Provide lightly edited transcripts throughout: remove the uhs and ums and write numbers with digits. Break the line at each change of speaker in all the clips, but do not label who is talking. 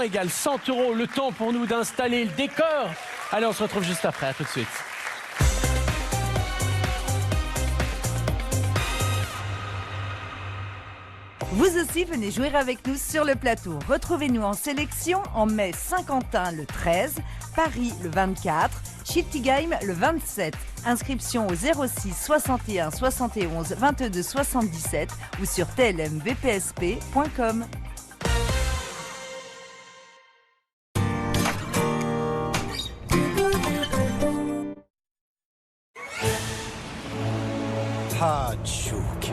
égale 100 €. Le temps pour nous d'installer le décor. Allez, on se retrouve juste après. À tout de suite.
Vous aussi, venez jouer avec nous sur le plateau. Retrouvez-nous en sélection en mai Saint-Quentin le 13, Paris le 24, Schiltigheim le 27. Inscription au 06 61 71 22 77 ou sur tlmvpsp.com.
Ah, Chouk.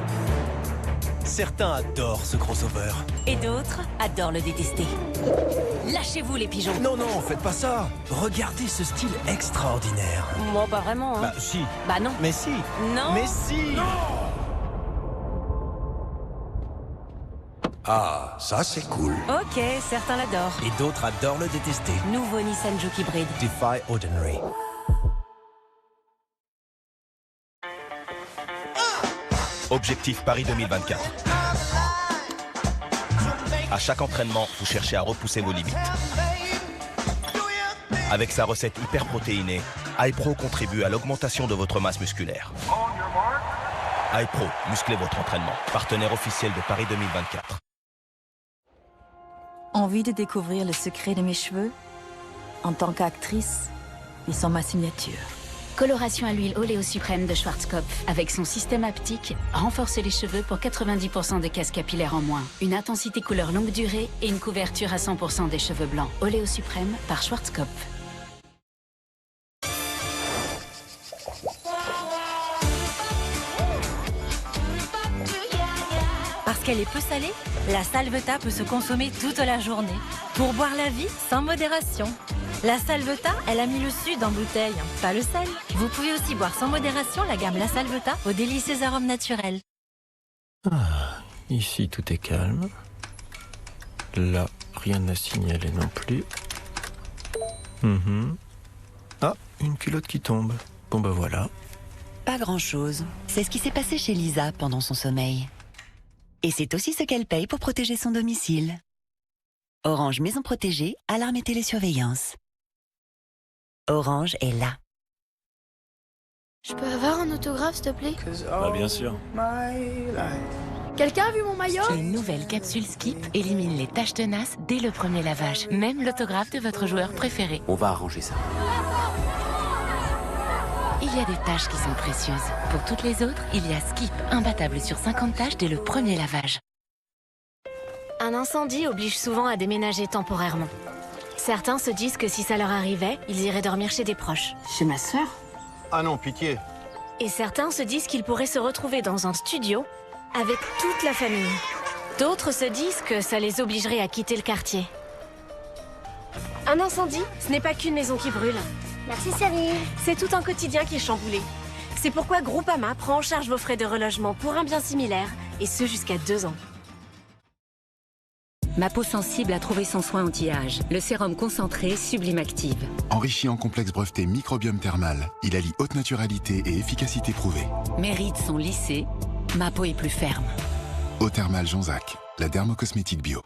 Certains adorent ce crossover.
Et d'autres adorent le détester. Lâchez-vous les pigeons.
Non, non, faites pas ça. Regardez ce style extraordinaire.
Moi, pas vraiment. Hein.
Bah, si.
Bah non.
Mais si.
Non.
Mais si.
Ah, ça c'est cool.
Ok, certains l'adorent.
Et d'autres adorent le détester.
Nouveau Nissan Juke Hybrid.
Defy Ordinary.
Objectif Paris 2024. À chaque entraînement, vous cherchez à repousser vos limites. Avec sa recette hyper protéinée, iPro contribue à l'augmentation de votre masse musculaire. iPro, musclez votre entraînement. Partenaire officiel de Paris 2024.
Envie de découvrir le secret de mes cheveux? En tant qu'actrice, ils sont ma signature.
Coloration à l'huile Oléo Suprême de Schwarzkopf. Avec son système haptique, renforce les cheveux pour 90% de casse capillaire en moins. Une intensité couleur longue durée et une couverture à 100% des cheveux blancs. Oléo Suprême par Schwarzkopf.
Parce qu'elle est peu salée, la salvetat peut se consommer toute la journée. Pour boire la vie sans modération. La salvetat, elle a mis le sud en bouteille, pas le sel. Vous pouvez aussi boire sans modération la gamme La Salvetat aux délicieux arômes naturels.
Ah, ici tout est calme. Là, rien à signaler non plus. Ah, une culotte qui tombe. Bon bah voilà.
Pas grand-chose. C'est ce qui s'est passé chez Lisa pendant son sommeil. Et c'est aussi ce qu'elle paye pour protéger son domicile. Orange Maison Protégée, alarme et télésurveillance. Orange est là.
Je peux avoir un autographe, s'il te plaît?
Ah, bien sûr.
Quelqu'un a vu mon maillot?
Une nouvelle capsule Skip élimine les taches tenaces dès le premier lavage. Même l'autographe de votre joueur préféré.
On va arranger ça.
Il y a des tâches qui sont précieuses. Pour toutes les autres, il y a Skip, imbattable sur 50 tâches dès le premier lavage.
Un incendie oblige souvent à déménager temporairement. Certains se disent que si ça leur arrivait, ils iraient dormir chez des proches.
Chez ma sœur?
Ah non, pitié.
Et certains se disent qu'ils pourraient se retrouver dans un studio avec toute la famille. D'autres se disent que ça les obligerait à quitter le quartier. Un incendie, ce n'est pas qu'une maison qui brûle.
Merci Cyril.
C'est tout un quotidien qui est chamboulé. C'est pourquoi Groupama prend en charge vos frais de relogement pour un bien similaire, et ce jusqu'à 2 ans.
Ma peau sensible a trouvé son soin anti-âge. Le sérum concentré Sublime Active.
Enrichi en complexe breveté microbiome thermal, il allie haute naturalité et efficacité prouvée.
Mes rides sont lissées, ma peau est plus ferme.
Eau thermale Jonzac, la dermocosmétique bio.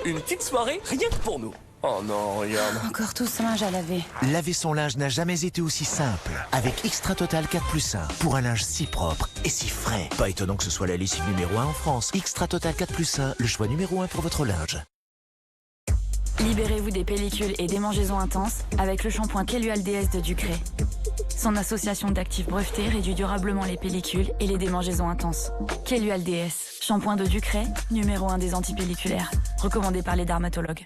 Une petite soirée rien que pour nous. Oh non, regarde.
Encore tout ce linge à laver.
Laver son linge n'a jamais été aussi simple. Avec Extra Total 4+1, pour un linge si propre et si frais. Pas étonnant que ce soit la lessive numéro 1 en France. Extra Total 4+1, le choix numéro 1 pour votre linge.
Libérez-vous des pellicules et démangeaisons intenses avec le shampoing Kelual DS de Ducré. Son association d'actifs brevetés réduit durablement les pellicules et les démangeaisons intenses. Kelual DS, shampoing de Ducré, numéro 1 des antipelliculaires. Recommandé par les dermatologues.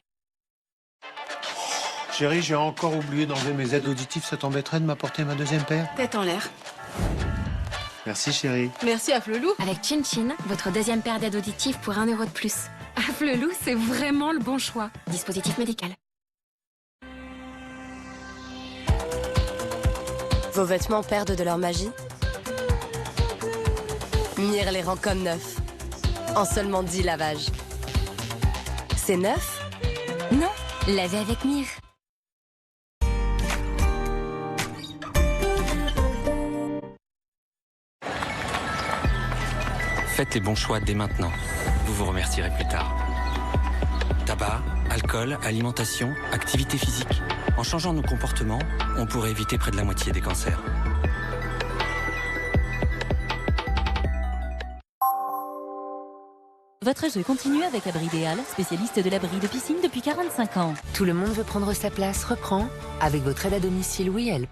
Chérie, j'ai encore oublié d'enlever mes aides auditives. Ça t'embêterait de m'apporter ma deuxième paire?
Tête en l'air.
Merci, chérie.
Merci à Flelou. Avec Chin Chin, votre deuxième paire d'aides auditives pour 1 € de plus. À Flelou, c'est vraiment le bon choix. Dispositif médical.
Vos vêtements perdent de leur magie? Mire les rend comme neufs. En seulement 10 lavages. C'est neuf?
Non, lavez avec Mire.
Faites les bons choix dès maintenant. Vous vous remercierez plus tard. Tabac,
alcool, alimentation, activité physique. En changeant nos comportements, on pourrait éviter près de la moitié des cancers.
Votre jeu continue avec Abri Idéal, spécialiste de l'abri de piscine depuis 45 ans.
Tout le monde veut prendre sa place, reprend avec votre aide à domicile WeHelp.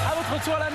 À votre tour à la maison.